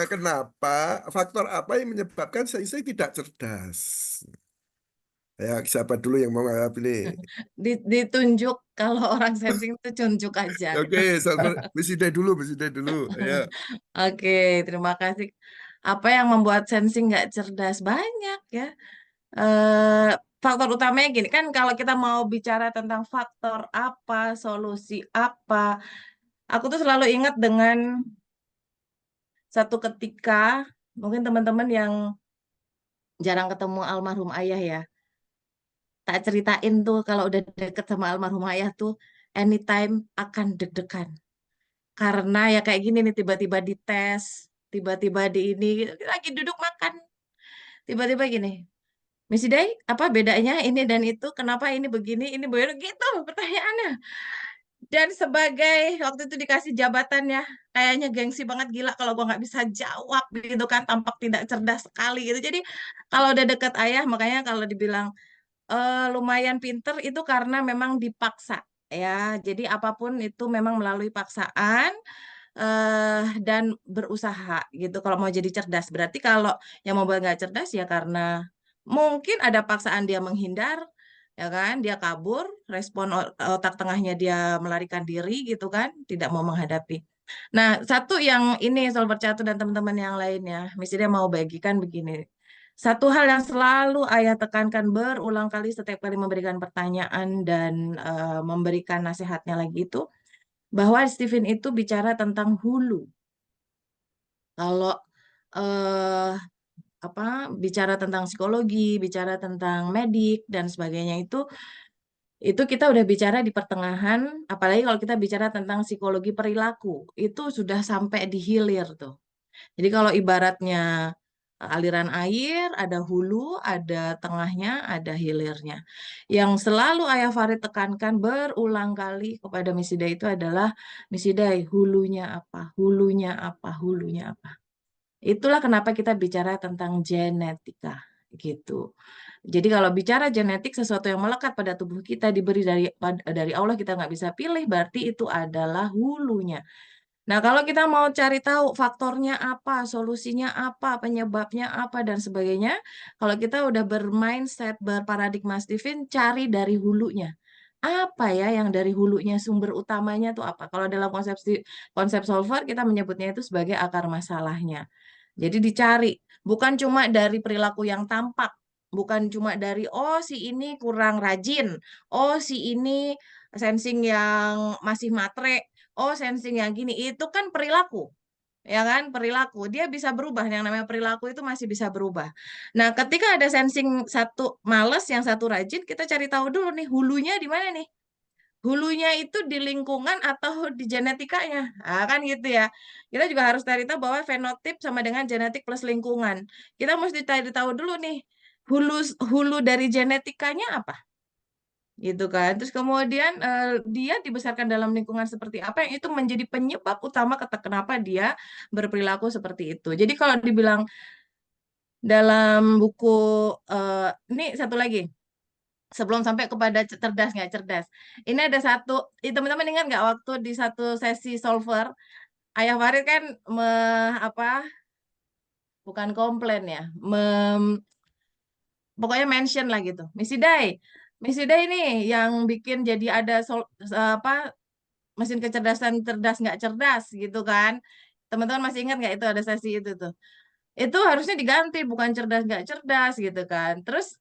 Kenapa? Faktor apa yang menyebabkan Sensei tidak cerdas? Ya, siapa dulu yang mau ngawap ini? Ditunjuk kalau orang sensing itu tunjuk aja. Oke, Misida dulu, Misida dulu. Ayo. Oke, terima kasih. Apa yang membuat sensing nggak cerdas? Banyak ya. Eh, Faktor utamanya gini kan, kalau kita mau bicara tentang faktor apa, solusi apa, aku tuh selalu ingat dengan satu ketika, mungkin teman-teman yang jarang ketemu almarhum ayah ya, tak ceritain tuh kalau udah deket sama almarhum ayah tuh anytime akan deg-degan. Karena ya kayak gini nih, tiba-tiba dites, tiba-tiba di ini, lagi duduk makan, tiba-tiba gini, Missy Day, apa bedanya ini dan itu? Kenapa ini begini, ini begini? Gitu pertanyaannya. Dan sebagai waktu itu dikasih jabatannya, kayaknya gengsi banget, gila kalau gua nggak bisa jawab gitu kan, tampak tidak cerdas sekali gitu. Jadi kalau udah deket ayah, makanya kalau dibilang lumayan pinter itu karena memang dipaksa ya. Jadi apapun itu memang melalui paksaan dan berusaha gitu. Kalau mau jadi cerdas, berarti kalau yang membuat nggak cerdas ya karena mungkin ada paksaan dia menghindar, ya kan? Dia kabur, respon otak tengahnya dia melarikan diri gitu kan, tidak mau menghadapi. Nah, satu yang ini Solver Catu dan teman-teman yang lainnya, misalnya mau bagikan begini. Satu hal yang selalu ayah tekankan berulang kali setiap kali memberikan pertanyaan dan memberikan nasihatnya lagi itu, bahwa Stephen itu bicara tentang hulu. Kalau eh, apa bicara tentang psikologi, bicara tentang medik dan sebagainya itu kita udah bicara di pertengahan, apalagi kalau kita bicara tentang psikologi perilaku, itu sudah sampai di hilir tuh. Jadi kalau ibaratnya aliran air, ada hulu, ada tengahnya, ada hilirnya. Yang selalu Ayah Farid tekankan berulang kali kepada Misida itu adalah, Misida, hulunya apa, hulunya apa, hulunya apa. Itulah kenapa kita bicara tentang genetika gitu. Jadi kalau bicara genetik, sesuatu yang melekat pada tubuh kita diberi dari Allah, kita nggak bisa pilih, berarti itu adalah hulunya. Nah, kalau kita mau cari tahu faktornya apa, solusinya apa, penyebabnya apa, dan sebagainya, kalau kita udah bermindset, berparadigma Stephen, cari dari hulunya. Apa ya yang dari hulunya, sumber utamanya itu apa? Kalau dalam konsep solver, kita menyebutnya itu sebagai akar masalahnya. Jadi dicari, bukan cuma dari perilaku yang tampak, bukan cuma dari, oh si ini kurang rajin, oh si ini sensing yang masih matre, oh sensing yang gini, itu kan perilaku. Ya kan, perilaku. Dia bisa berubah, yang namanya perilaku itu masih bisa berubah. Nah, ketika ada sensing satu males, yang satu rajin, kita cari tahu dulu nih, hulunya di mana nih? Hulunya itu di lingkungan atau di genetikanya. Nah, kan gitu ya. Kita juga harus cari tahu bahwa fenotip sama dengan genetik plus lingkungan. Kita mesti cari tahu dulu nih, hulu hulu dari genetikanya apa? Gitu kan. Terus kemudian dia dibesarkan dalam lingkungan seperti apa yang itu menjadi penyebab utama kenapa dia berperilaku seperti itu. Jadi kalau dibilang dalam buku ini satu lagi, sebelum sampai kepada cerdas nggak cerdas. Ini ada satu, teman-teman ingat nggak waktu di satu sesi solver, Ayah Farid kan apa, bukan komplain ya, pokoknya mention lah gitu. Missy Day nih yang bikin jadi ada apa mesin kecerdasan cerdas nggak cerdas gitu kan. Teman-teman masih ingat nggak itu ada sesi itu tuh? Itu harusnya diganti, bukan cerdas nggak cerdas gitu kan. Terus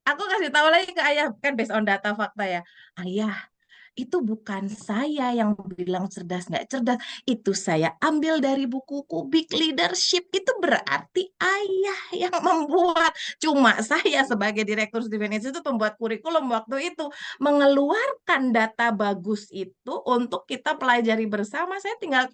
aku kasih tahu lagi ke ayah, kan based on data fakta ya. Ayah, itu bukan saya yang bilang cerdas nggak cerdas. Itu saya ambil dari bukuku Big Leadership. Itu berarti ayah yang membuat. Cuma saya sebagai direktur Steven Institute membuat kurikulum waktu itu. Mengeluarkan data bagus itu untuk kita pelajari bersama. Saya tinggal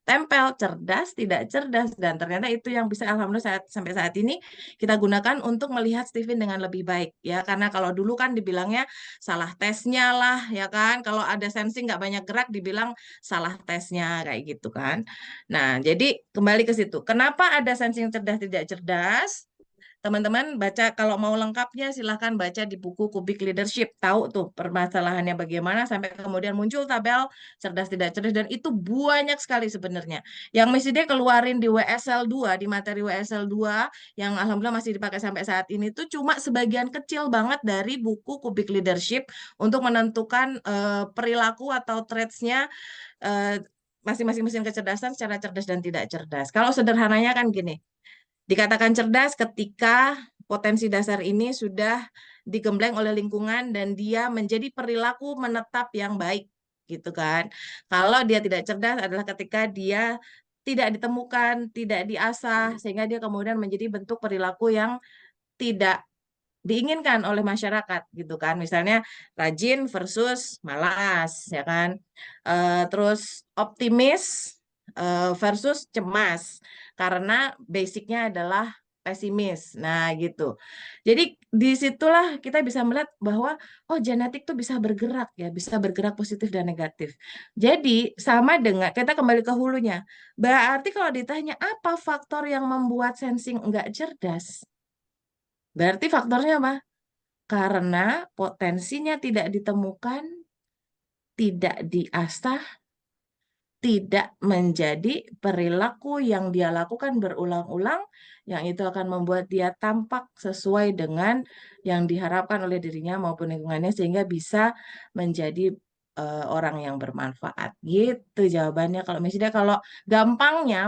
tempel cerdas, tidak cerdas. Dan ternyata itu yang bisa alhamdulillah sampai saat ini kita gunakan untuk melihat Steven dengan lebih baik. Ya, karena kalau dulu kan dibilangnya salah tesnya lah ya kan, kalau ada sensing nggak banyak gerak dibilang salah tesnya kayak gitu kan. Nah, jadi kembali ke situ, kenapa ada sensing cerdas tidak cerdas, teman-teman baca, kalau mau lengkapnya silahkan baca di buku Kubik Leadership. Tahu tuh permasalahannya bagaimana sampai kemudian muncul tabel cerdas tidak cerdas, dan itu banyak sekali sebenarnya. Yang mesti dia keluarin di WSL 2, di materi WSL 2 yang alhamdulillah masih dipakai sampai saat ini tuh cuma sebagian kecil banget dari buku Kubik Leadership untuk menentukan perilaku atau traits-nya eh, masing-masing mesin kecerdasan secara cerdas dan tidak cerdas. Kalau sederhananya kan gini, dikatakan cerdas ketika potensi dasar ini sudah digembleng oleh lingkungan dan dia menjadi perilaku menetap yang baik, gitu kan. Kalau dia tidak cerdas adalah ketika dia tidak ditemukan, tidak diasah, sehingga dia kemudian menjadi bentuk perilaku yang tidak diinginkan oleh masyarakat, gitu kan. Misalnya rajin versus malas, ya kan. Terus optimis versus cemas, karena basicnya adalah pesimis. Nah, gitu. Jadi disitulah kita bisa melihat bahwa oh, genetik tuh bisa bergerak ya, bisa bergerak positif dan negatif. Jadi sama dengan kita kembali ke hulunya. Berarti kalau ditanya apa faktor yang membuat sensing enggak cerdas? Berarti faktornya apa? Karena potensinya tidak ditemukan, tidak diasah, tidak menjadi perilaku yang dia lakukan berulang-ulang, yang itu akan membuat dia tampak sesuai dengan yang diharapkan oleh dirinya maupun lingkungannya, sehingga bisa menjadi orang yang bermanfaat. Gitu jawabannya. Kalau misalnya kalau gampangnya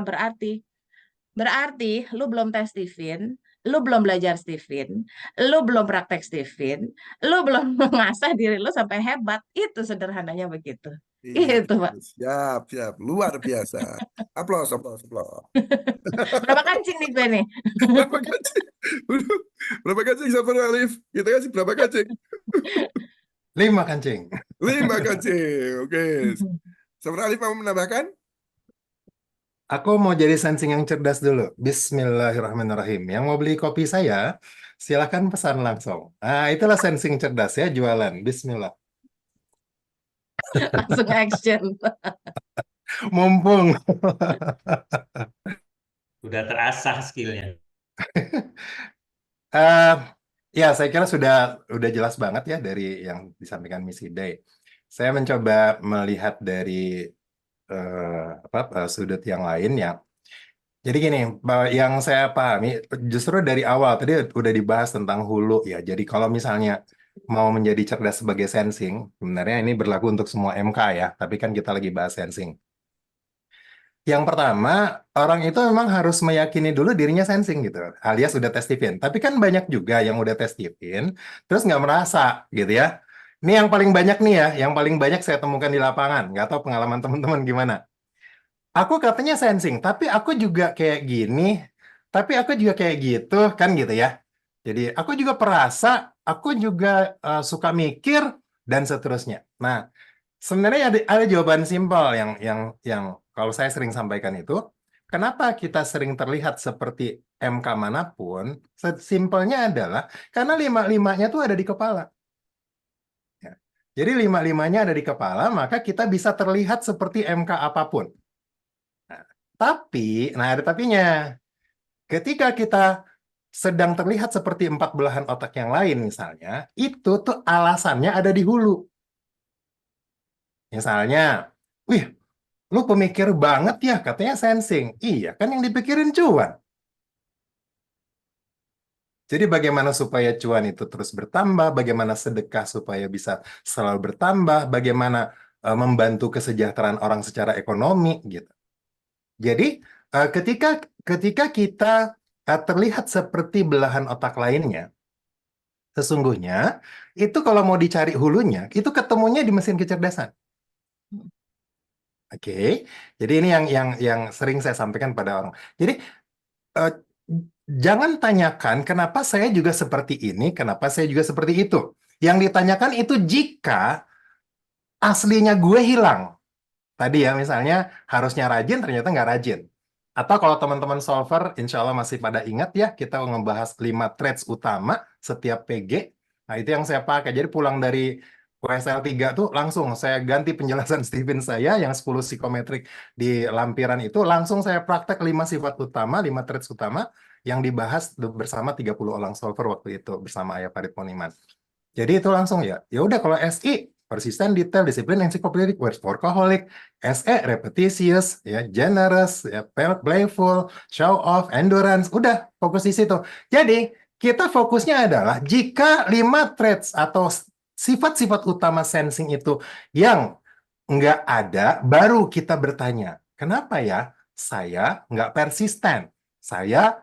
berarti lu belum tes Stephen, lu belum belajar Stephen, lu belum praktek Stephen, lu belum mengasah diri lu sampai hebat. Itu sederhananya begitu. Iya, Itu, Pak. siap, siap. Luar biasa. Aplaus, aplaus, aplaus. Berapa kancing nih gue nih? Berapa kancing? Berapa kancing, Sabar Alif? Kita kasih berapa kancing? 5 kancing. 5 kancing. Oke. Sabar Alif mau menambahkan? Aku mau jadi sensing yang cerdas dulu. Bismillahirrahmanirrahim. Yang mau beli kopi saya, silakan pesan langsung. Nah, itulah sensing cerdas ya, jualan. Bismillah. Langsung action. Mumpung. Udah terasah skillnya. Eh, ya, saya kira sudah jelas banget ya dari yang disampaikan Miss Hidai. Saya mencoba melihat dari sudut yang lain ya. Jadi gini, yang saya pahami justru dari awal tadi udah dibahas tentang hulu ya. Jadi kalau misalnya mau menjadi cerdas sebagai sensing, sebenarnya ini berlaku untuk semua MK ya. Tapi kan kita lagi bahas sensing. Yang pertama, orang itu memang harus meyakini dulu dirinya sensing gitu, alias udah tes Stephen. Tapi kan banyak juga yang udah tes Stephen, terus nggak merasa gitu ya. Ini yang paling banyak nih ya, yang paling banyak saya temukan di lapangan. Nggak tahu pengalaman teman-teman gimana. Aku katanya sensing, tapi aku juga kayak gini, tapi aku juga kayak gitu, kan gitu ya. Jadi aku juga perasa, aku juga suka mikir, dan seterusnya. Nah, sebenarnya ada jawaban simpel yang kalau saya sering sampaikan itu, kenapa kita sering terlihat seperti MK manapun, simpelnya adalah karena lima-limanya tuh ada di kepala. Ya. Jadi lima-limanya ada di kepala, maka kita bisa terlihat seperti MK apapun. Nah, nah ada tapinya. Ketika kita sedang terlihat seperti 4 belahan otak yang lain misalnya, itu tuh alasannya ada di hulu. Misalnya, wih, lu pemikir banget ya, katanya sensing. Iya, kan yang dipikirin cuan. Jadi bagaimana supaya cuan itu terus bertambah, bagaimana sedekah supaya bisa selalu bertambah, bagaimana membantu kesejahteraan orang secara ekonomi gitu. Jadi ketika kita terlihat seperti belahan otak lainnya, sesungguhnya itu kalau mau dicari hulunya, itu ketemunya di mesin kecerdasan. Oke, jadi ini yang sering saya sampaikan pada orang. Jadi eh, jangan tanyakan kenapa saya juga seperti ini, kenapa saya juga seperti itu. Yang ditanyakan itu jika aslinya gue hilang. Tadi ya misalnya harusnya rajin, ternyata nggak rajin. Atau kalau teman-teman solver, insya Allah masih pada ingat ya, kita ngebahas 5 traits utama setiap PG. Nah itu yang saya pakai. Jadi pulang dari WSL 3 tuh langsung saya ganti penjelasan Stephen saya yang 10 psikometrik di lampiran itu, langsung saya praktek 5 sifat utama, 5 traits utama yang dibahas bersama 30 orang solver waktu itu bersama Ayah Farid Poniman. Jadi itu langsung ya udah kalau SI persisten, detail, disiplin, encyclopedic, workaholic, SE repetitious, ya generous, ya playful, show off, endurance, udah fokus di situ. Jadi kita fokusnya adalah jika 5 traits atau sifat-sifat utama sensing itu yang nggak ada, baru kita bertanya, kenapa ya saya nggak persisten? Saya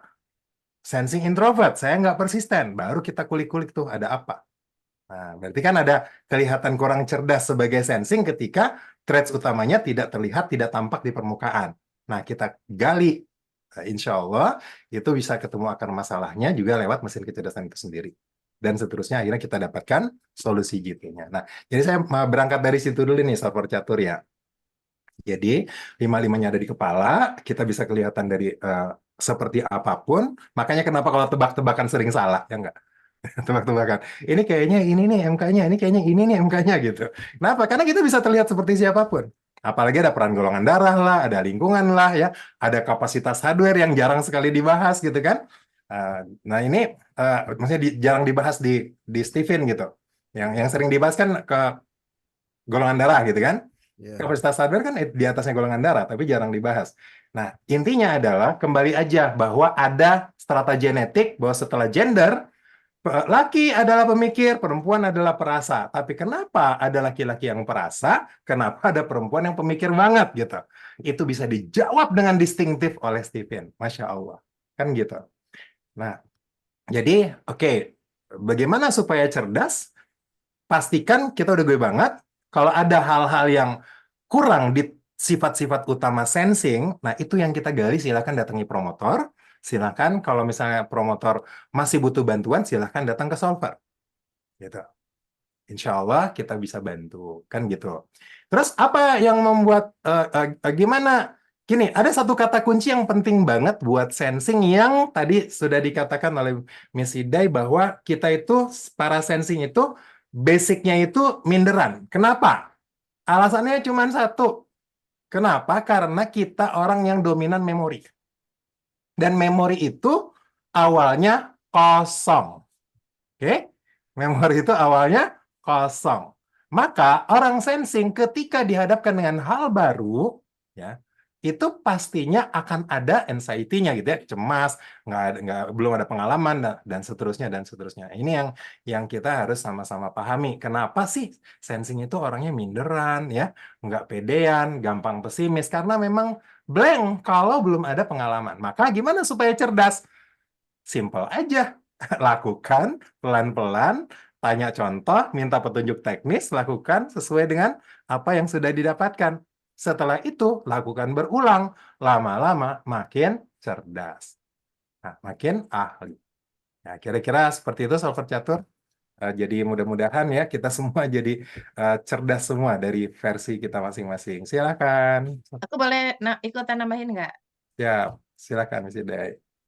sensing introvert, saya nggak persisten. Baru kita kulik-kulik tuh ada apa. Nah, berarti kan ada kelihatan kurang cerdas sebagai sensing ketika traits utamanya tidak terlihat, tidak tampak di permukaan. Nah, kita gali. Nah, insya Allah itu bisa ketemu akar masalahnya juga lewat mesin kecerdasan itu sendiri. Dan seterusnya akhirnya kita dapatkan solusi gitu-nya. Nah, jadi saya mau berangkat dari situ dulu nih, solver catur ya. Jadi, 5-5-nya ada di kepala, kita bisa kelihatan dari seperti apapun. Makanya kenapa kalau tebak-tebakan sering salah, ya enggak? Tebak-tebakan. Ini kayaknya ini nih MK-nya, ini kayaknya ini nih MK-nya gitu. Kenapa? Karena kita bisa terlihat seperti siapapun. Apalagi ada peran golongan darah lah, ada lingkungan lah ya, ada kapasitas hardware yang jarang sekali dibahas gitu kan. Nah ini maksudnya jarang dibahas di Stephen gitu. Yang sering dibahas kan ke golongan darah gitu kan. Ya. Kapasitas hardware kan di atasnya golongan darah, tapi jarang dibahas. Nah, intinya adalah kembali aja bahwa ada strata genetik, bahwa setelah gender, laki adalah pemikir, perempuan adalah perasa. Tapi kenapa ada laki-laki yang perasa, kenapa ada perempuan yang pemikir banget gitu? Itu bisa dijawab dengan distintif oleh Stephen. Masya Allah. Kan gitu. Nah, jadi oke, bagaimana supaya cerdas? Pastikan kita udah gue banget, kalau ada hal-hal yang kurang di sifat-sifat utama sensing, nah itu yang kita gali, silakan datangi promotor. Silakan kalau misalnya promotor masih butuh bantuan, silakan datang ke solver. Gitu. Insya Allah kita bisa bantu, kan gitu. Terus apa yang membuat gimana? Gini, ada satu kata kunci yang penting banget buat sensing yang tadi sudah dikatakan oleh Miss Hidai bahwa kita itu para sensing itu basicnya itu minderan. Kenapa? Alasannya cuma satu. Kenapa? Karena kita orang yang dominan memori. Dan memori itu awalnya kosong. Oke? Memori itu awalnya kosong. Maka orang sensing ketika dihadapkan dengan hal baru, ya, itu pastinya akan ada anxiety-nya gitu ya, cemas, belum ada pengalaman dan seterusnya dan seterusnya. Ini yang kita harus sama-sama pahami. Kenapa sih sensing itu orangnya minderan ya, nggak pedean, gampang pesimis karena memang blank kalau belum ada pengalaman. Maka gimana supaya cerdas? Simple aja. Lakukan pelan-pelan, tanya contoh, minta petunjuk teknis, lakukan sesuai dengan apa yang sudah didapatkan. Setelah itu, lakukan berulang. Lama-lama makin cerdas. Nah, makin ahli. Nah, kira-kira seperti itu solver catur. Jadi mudah-mudahan ya kita semua jadi cerdas semua dari versi kita masing-masing. Silakan. Aku boleh ikutan nambahin nggak? Ya, silakan Miss Hidai.